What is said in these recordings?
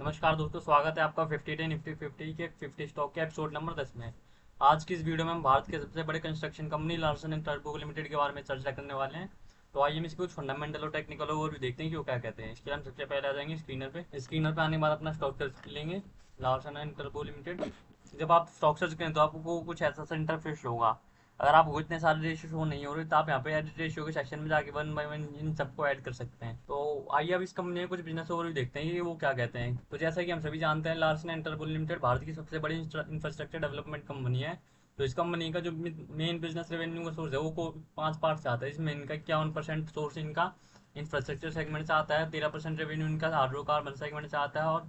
नमस्कार दोस्तों, स्वागत है आपका 50 डे निफ्टी 50 के 50 स्टॉक के एपिसोड नंबर 10 में। आज की इस वीडियो में हम भारत के सबसे बड़े construction company Larsen and turbo limited के बारे में चर्चा करने वाले हैं। तो आइए हम इसके कुछ फंडामेंटल और टेक्निकल ओवरव्यू देखते हैं कि वो क्या कहते हैं। इसके लिए हम सबसे पहले आ जाएंगे स्क्रीनर पे आने के बाद अपना स्टॉक सर्च लेंगे, लार्सन एंड टर्बो लिमिटेड। जब आप स्टॉक सर्च करें तो आपको कुछ ऐसा सा इंटरफेस होगा। अगर आपको इतने सारे रेशियो शो नहीं हो रहे तो आप यहाँ पे एडिट रेशियो के सेक्शन में जाके वन बाय वन इन सबको ऐड कर सकते हैं। तो आइए अब इस कंपनी में कुछ बिजनेस ओवरव्यू देखते हैं कि वो क्या कहते हैं। तो जैसा कि हम सभी जानते हैं, Larsen and turbo limited Bharat की सबसे बड़ी इंफ्रास्ट्रक्चर डेवलपमेंट कंपनी है। तो इस कंपनी का जो मेन बिजनेस रेवेन्यू का सोर्स है वो 5 पार्ट से आता है। इसमें इनका 51% सोर्स इनका इंफ्रास्ट्रक्चर सेगमेंट से आता है, 13% रेवेन्यू इनका हाइड्रोकार्बन सेगमेंट से आता है और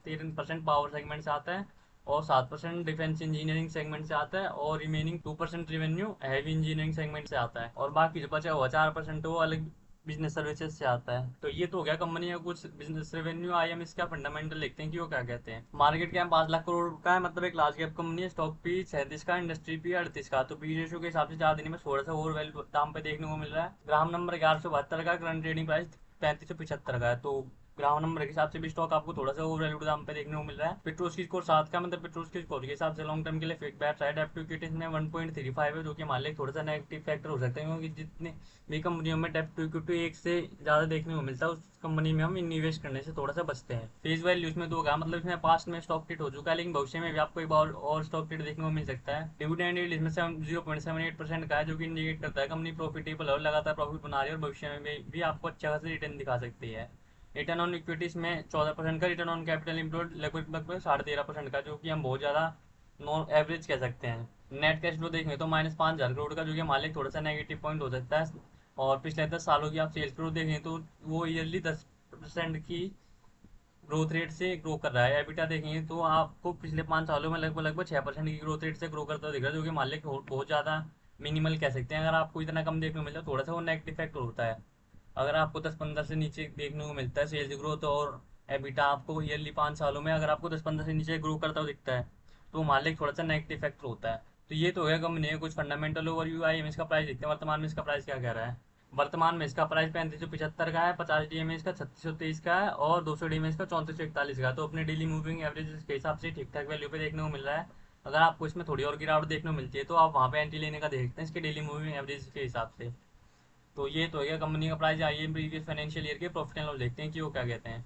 13% पावर सेगमेंट से आता है और 7% डिफेंस इंजीनियरिंग सेगमेंट से आता है और remaining 2% revenue heavy engineering segment से आता है और बाकी जो बचा हुआ 4% वो अलग बिजनेस सर्विसेज से आता है। तो ये तो हो गया कंपनी का कुछ बिजनेस रेवेन्यू। आई एम इसका फंडामेंटल देखते हैं कि वो क्या कहते हैं। मार्केट कैप 5 लाख करोड़ का है, मतलब एक लार्ज कैप कंपनी है। स्टॉक पी 37 का, इंडस्ट्री पी 38 का। तो पी रेशियो के हिसाब से 4 दिन में थोड़ा सा ओवर वैल्यू दाम पे देखने को मिल रहा है। ग्राम नंबर 1172 का, करंट ट्रेडिंग प्राइस 3575 का है। तो ग्राम नंबर के हिसाब से भी स्टॉक आपको थोड़ा सा ओवर वैल्यूड दाम पे देखने को मिल रहा है। पेट्रोल की स्कोर 7 का, मतलब पेट्रोल की स्कोर के हिसाब से लॉन्ग टर्म के लिए फेक बैट साइड एक्टिविटीज में 1.35 है, जो कि हमारे लिए थोड़ा सा नेगेटिव फैक्टर हो सकता है, क्योंकि जितने भी कंपनियों में डेप्ट टू इक्विटी एक से ज्यादा देखने को मिलता है उस कंपनी में हम इन्वेस्ट करने से थोड़ा सा बचते हैं। फेस वैल्यू इसमें 2 का, मतलब इसमें पास्ट में स्टॉक टिट हो चुका है, लेकिन भविष्य में भी आपको एक बार और स्टॉक टिट देखने को मिल सकता है। डिविडेंड यील्ड इसमें 0.78% का है, जो कि इंडिकेट करता है कंपनी प्रॉफिटेबल और लगातार प्रॉफिट बना रही है और भविष्य में भी आपको अच्छा खासा रिटर्न दिखा सकती है। रिटर्न ऑन इक्विटीज में 14% का, रिटर्न ऑन कैपिटल एम्प्लॉयड लगभग लगभग 13.5% का, जो कि हम बहुत ज़्यादा नॉन एवरेज कह सकते हैं। नेट कैश फ्लो देखें तो -5,000 करोड़ का, जो कि हमारे लिए थोड़ा सा नेगेटिव पॉइंट हो सकता है। और पिछले 10 सालों की आप सेल्स ग्रोथ देखें तो वो ईयरली 10% की ग्रोथ रेट से ग्रो कर रहा है। एबिटा देखेंगे तो आपको पिछले 5 सालों में लगभग लगभग 6% की ग्रोथ रेट से ग्रो करता हुआ दिख रहा है, जो कि मान लिया बहुत ज़्यादा मिनिमल कह सकते हैं। अगर आपको इतना कम देखने को मिलता है थोड़ा सा वो नेगेटिव फैक्टर होता है। अगर आपको 10-15 से नीचे देखने को मिलता है सेल्स ग्रोथ और एबिटा, आपको ईयरली 5 सालों में अगर आपको 10-15 से नीचे ग्रो करता हुआ दिखता है तो मान लिया थोड़ा सा नेगेटिव फैक्टर होता है। तो ये तो हो गया कंपनी है कुछ फंडामेंटल ओवरव्यू। आई हम इसका प्राइस देखते हैं, वर्तमान में इसका प्राइस क्या कह रहा है। वर्तमान में इसका प्राइस 3575 का है, 50 DMA इसका 3623 का है और 200 DMA इसका 3441 का है। तो अपने डेली मूविंग एवरेज के हिसाब से ठीक ठाक वैल्यू पे देखने को मिल रहा है। अगर आपको इसमें थोड़ी और गिरावट देखने को मिलती है तो आप वहाँ पे एंट्री लेने का देख सकते हैं इसके डेली मूविंग एवरेज के हिसाब से। तो ये तो हो गया कंपनी का प्राइस। आइए प्रीवियस फाइनेंशियल ईयर के प्रॉफिट एंड लॉस देखते हैं कि वो क्या कहते हैं।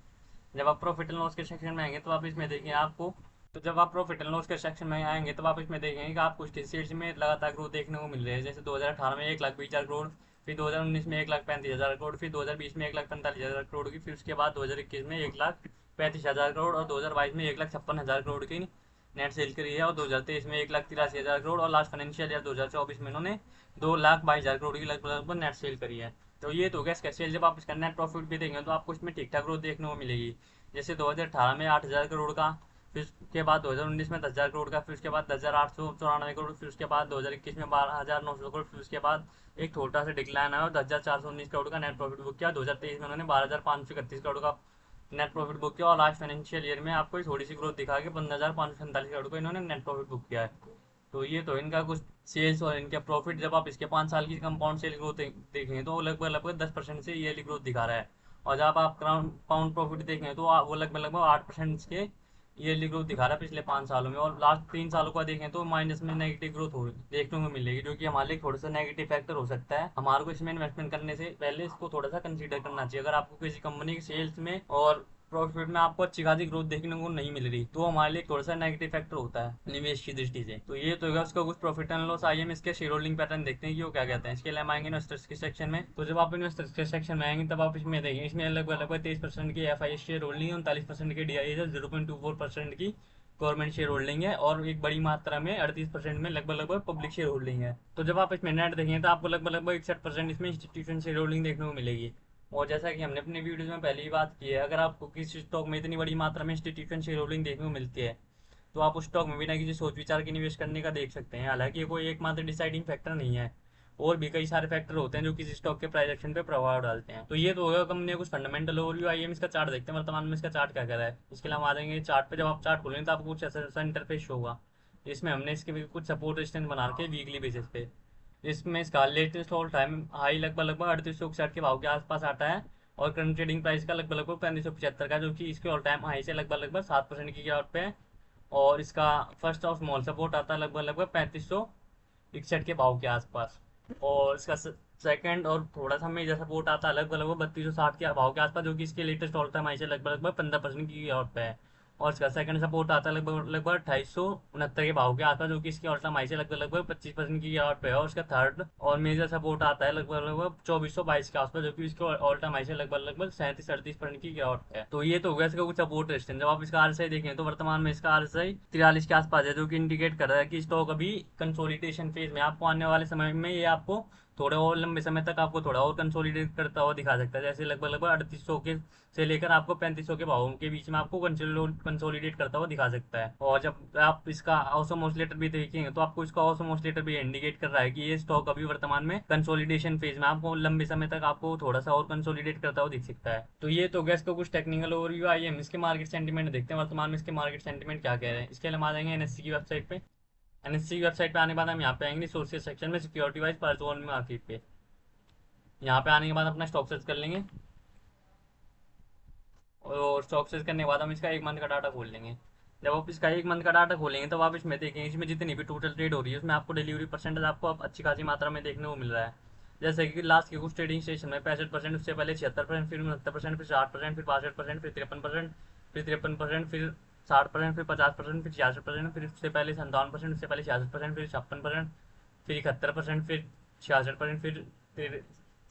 जब आप प्रॉफिट एंड लॉस के सेक्शन में आएंगे तो आप इसमें देखेंगे आपको, तो जब आप प्रॉफिट एंड लॉस के सेक्शन में आएंगे तो आप इसमें देखेंगे कि आपको स्टेट्स में लगातार ग्रोथ देखने को मिल रही है। जैसे 2018 में 1,20,000 करोड़, फिर 2019 में 1,35,000 करोड़, फिर 2020 में 1,45,000 करोड़ की, फिर उसके बाद 2021 में 1,35,000 करोड़ और 2022 में 1,56,000 करोड़ की नेट सेल करी है और 2023 में 1,83,000 करोड़ और लास्ट फाइनेंशियल ईयर 2024 में इन्होंने 2,22,000 करोड़ की लगभग नेट सेल करी है। तो ये तो गया इसका सेल। जब आप इसका नेट प्रॉफिट भी देंगे तो आपको इसमें ठीक ठाक ग्रोथ देखने को मिलेगी। जैसे 2018 में 8,000 करोड़ का, फिर उसके बाद 2019 में 10,000 करोड़ का, फिर उसके बाद 10,894 करोड़, फिर उसके बाद 2021 में 12,900 करोड़, फिर उसके बाद एक छोटा सा डिक्लाइन आया और 10,419 करोड़ का नेट प्रॉफिट बुक किया। 2023 में उन्होंने 12,531 करोड़ का नेट प्रॉफिट बुक किया और लास्ट फाइनेंशियल ईयर में आपको थोड़ी सी ग्रोथ दिखा के 15,547 करोड़ का इन्होंने नेट प्रॉफिट बुक किया है। तो ये तो इनका कुछ सेल्स और इनके प्रॉफिट। जब आप इसके 5 साल की कंपाउंड सेल ग्रोथ देखेंगे तो वो लगभग लगभग 10% से ईयरली ग्रोथ दिखा रहा है। और जब आप कंपाउंड प्रॉफिट देखेंगे तो वो लगभग लगभग 8% के ईयरली ग्रोथ दिखा रहा है पिछले 5 सालों में। और लास्ट 3 सालों का देखें तो माइनस में नेगेटिव ग्रोथ हो देखने को मिलेगी, जो कि हमारे लिए थोड़ा सा नेगेटिव फैक्टर हो सकता है। हमारे को इसमें इन्वेस्टमेंट करने से पहले इसको थोड़ा सा कंसीडर करना चाहिए। अगर आपको किसी कंपनी के सेल्स में और प्रॉफिट में आपको अच्छी खासी ग्रोथ देखने को नहीं मिल रही तो हमारे लिए थोड़ा सा नेगेटिव फैक्टर होता है निवेश की दृष्टि से। तो ये तो होगा उसका कुछ प्रॉफिट एंड लॉस। आइए हम इसके शेयर होल्डिंग पैटर्न देखते हैं कि वो क्या कहते हैं। इसके लिए हम आएंगे इन्वेस्टर्स के सेक्शन में। तो जब आप इन्वेस्टर्स के सेक्शन में आएंगे तब आप इसमें देखेंगे इसमें लगभग लगभग 23% की FI शेयर होल्डिंग है, 39% की DIA है, 0.24% की गवर्नमेंट शेयर होल्डिंग है और एक बड़ी मात्रा में 38% में लगभग लगभग पब्लिक शेयर होल्डिंग है। तो जब आप इसमें नेट देखेंगे तो आपको लगभग लगभग 61% इसमें इंस्टीट्यूशन शेयर होल्डिंग देखने को मिलेगी। और जैसा कि हमने अपने वीडियो में पहले ही बात की है, अगर आपको किसी स्टॉक में इतनी बड़ी मात्रा में इंस्टीट्यूशन शेयर होल्डिंग देखने को मिलती है तो आप उस स्टॉक में बिना किसी सोच विचार के निवेश करने का देख सकते हैं। हालांकि ये कोई एकमात्र डिसाइडिंग फैक्टर नहीं है, और भी कई सारे फैक्टर होते हैं जो किसी स्टॉक के प्राइस एक्शन पे प्रभाव डालते हैं। तो ये तो होगा कंपनी कुछ फंडामेंटल ओवरव्यू। आइए हम इसका चार्ट देखते हैं, वर्तमान में इसका चार्ट क्या कर रहा है। इसके लिए हम आ जाएंगे चार्ट पे। जब आप चार्ट खोलेंगे तो आपको कुछ ऐसा इंटरफेस होगा जिसमें हमने इसके भी कुछ सपोर्ट रेजिस्टेंस बना के वीकली बेसिस पे। इसमें इसका लेटेस्ट ऑल टाइम हाई लगभग लगभग 3860 के भाव के आसपास आता है और करंट ट्रेडिंग प्राइस का लगभग लगभग 3575 का, जो कि इसके ऑल टाइम हाई से लगभग लगभग 7% की गिरावट पे है। और इसका फर्स्ट और स्मॉल सपोर्ट आता है लगभग लगभग 3561 के भाव के आसपास। और इसका सेकंड और थोड़ा सा मेजर सपोर्ट आता है लगभग लगभग 3260 के भाव के आसपास, जो कि इसके लेटेस्ट ऑल टाइम हाई से लगभग लगभग 15% की गिरावट पे है। और इसका सेकंड सपोर्ट आता है लगभग लगभग 2869 के भाव के आसपास, जो कि इसकी ऑल टाइम हाई से लगभग लगभग 25% की गिरावट पे है। और इसका थर्ड और मेजर सपोर्ट आता है लगभग लगभग 2422 के आसपास, जो कि इसके ऑल टाइम हाई से लगभग लगभग 37-38% की गिरावट पे है। तो ये तो हो गया इसका कुछ सपोर्ट रेजिस्टेंस। जब आप इसका आरएसआई देखें तो वर्तमान में इसका आरएसआई 43 के आसपास है, जो कि इंडिकेट कर रहा है कि स्टॉक अभी कंसोलिडेशन फेज में। आपको आने वाले समय में ये आपको थोड़े और लंबे समय तक आपको थोड़ा और कंसोलिडेट करता हुआ दिखा सकता है। जैसे लगभग लगभग 3800 के से लेकर आपको 3500 के भावों के बीच में आपको कंसोलिडेट करता हुआ दिखा सकता है। और जब आप इसका ऑसम ऑसिलेटर भी देखेंगे तो आपको इसका ऑसम ऑसिलेटर भी इंडिकेट कर रहा है कि ये स्टॉक अभी वर्तमान में कंसोलिडेशन फेज में, आपको लंबे समय तक आपको थोड़ा सा और कंसोलिडेट करता हुआ दिख सकता है। तो ये तो गया इसका कुछ टेक्निकल ओवरव्यू। आइए हम इसके मार्केट सेंटीमेंट देखते हैं, वर्तमान में इसके मार्केट सेंटीमेंट क्या कह रहे हैं। इसके लिए हम आ जाएंगे एनएससी की वेबसाइट पे। एनएससी की वेबसाइट पे आने के बाद हम यहाँ पे आएंगे सोर्सेज सेक्शन में, सिक्योरिटी वाइज पर मार्केट पे। यहाँ पे आने के बाद अपना स्टॉक सर्च कर लेंगे। और स्टॉक सर्च करने के बाद हम इसका एक मंथ का डाटा खोल लेंगे। जब आप इसका एक मंथ का डाटा खोलेंगे तब आप इसमें देखेंगे इसमें जितनी भी टोटल ट्रेड हो रही है उसमें आपको डिलीवरी परसेंटेज आपको अब अच्छी खासी मात्रा में देखने को मिल रहा है। जैसे कि लास्ट के कुछ ट्रेडिंग सेशन में 65%, उससे पहले 76%, फिर 69%, फिर 60%, फिर 62%, फिर 53%, फिर 53%, फिर 60%, फिर 50%, फिर 66%, फिर उससे पहले 57%, उससे पहले 66%, फिर 56%, फिर 71%, फिर 66%, फिर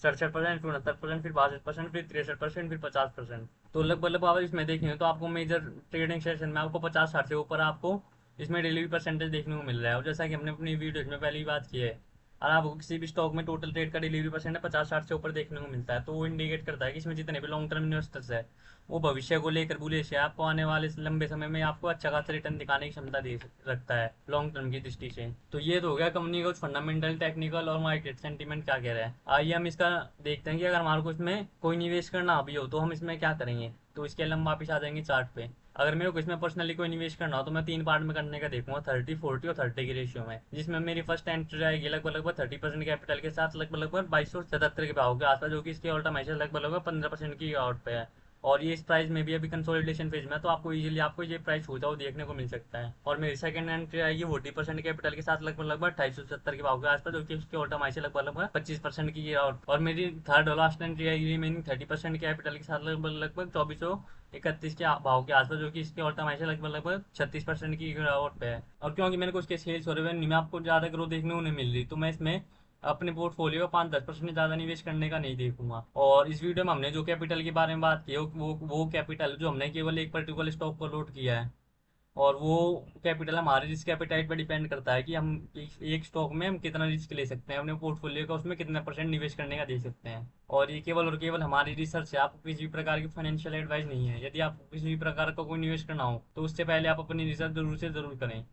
67%, फिर 69%, फिर 62%, फिर 63%, फिर 50%। तो लगभग लगभग आप इसमें देखेंगे तो आपको मेजर ट्रेडिंग सेशन में आपको 50-60 से ऊपर आपको इसमें डिलीवरी परसेंटेज देखने को मिल रहा है। और जैसा कि हमने अपनी वीडियो में पहले ही बात की है, और आपको किसी भी स्टॉक में टोटल ट्रेड का डिलीवरी परसेंट 50-60 से ऊपर देखने को मिलता है, तो वो इंडिकेट करता है कि इसमें जितने भी लॉन्ग टर्म इन्वेस्टर्स है वो भविष्य को लेकर बुलिश है, आपको आने वाले लंबे समय में आपको अच्छा खासा रिटर्न दिखाने की क्षमता दे रखता है लॉन्ग टर्म की दृष्टि से। तो ये तो हो गया कंपनी का कुछ फंडामेंटल, टेक्निकल और मार्केट सेंटीमेंट क्या कह रहा है। आइए हम इसका देखते हैं कि अगर हमारे को इसमें कोई निवेश करना भी हो तो हम इसमें क्या करेंगे। तो इसके लिए हम वापिस आ जाएंगे चार्ट पे। अगर मेरे को इसमें पर्सनली कोई निवेश करना हो तो मैं 3 पार्ट में करने का देखूंगा, 30, 40 और 30 की रेशियो में, जिसमें मेरी फर्स्ट एंट्री आएगी लगभग लगभग 30% कैपिटल के साथ लगभग लगभग 2277 के भाव के आसपास, जो कि इसके ऑल टाइम लगभग लगभग 15% की आउट पे है। और ये इस प्राइस में भी अभी कंसोलिडेशन फेज में है, तो आपको इजीली आपको ये प्राइस छूता हुआ देखने को मिल सकता है। और मेरी सेकंड एंट्री आएगी 40% कैपिटल के साथ लगभग लगभग 2870 के भाव के आसपास, जो कि उसके ऑल टाइम हाई से लगभग लगभग 25% की और मेरी थर्ड और लास्ट एंट्री आएगी रिमेनिंग 30% कैपिटल के साथ लगभग लगभग 2431 के भाव के आसपास, जो कि इसके ऑल टाइम हाई से लगभग लगभग 36% की गिरावट पे है। और क्योंकि मैंने कुछ के सेल्स हो रहे हैं में आपको ज्यादा ग्रोथ देखने को नहीं मिल रही, तो मैं इसमें अपने पोर्टफोलियो 5-10% ज़्यादा निवेश करने का नहीं देखूंगा। और इस वीडियो में हमने जो कैपिटल के बारे में बात की है वो कैपिटल जो हमने केवल एक पर्टिकुलर स्टॉक को लोड किया है, और वो कैपिटल हमारे रिस्क एपेटाइट पर डिपेंड करता है कि हम एक स्टॉक में हम कितना रिस्क ले सकते हैं, अपने पोर्टफोलियो का उसमें कितना परसेंट निवेश करने का दे सकते हैं। और ये केवल और केवल हमारी रिसर्च है, आपको किसी भी प्रकार की फाइनेंशियल एडवाइस नहीं है। यदि आपको किसी भी प्रकार का कोई निवेश करना हो तो उससे पहले आप अपनी रिसर्च जरूर से जरूर करें।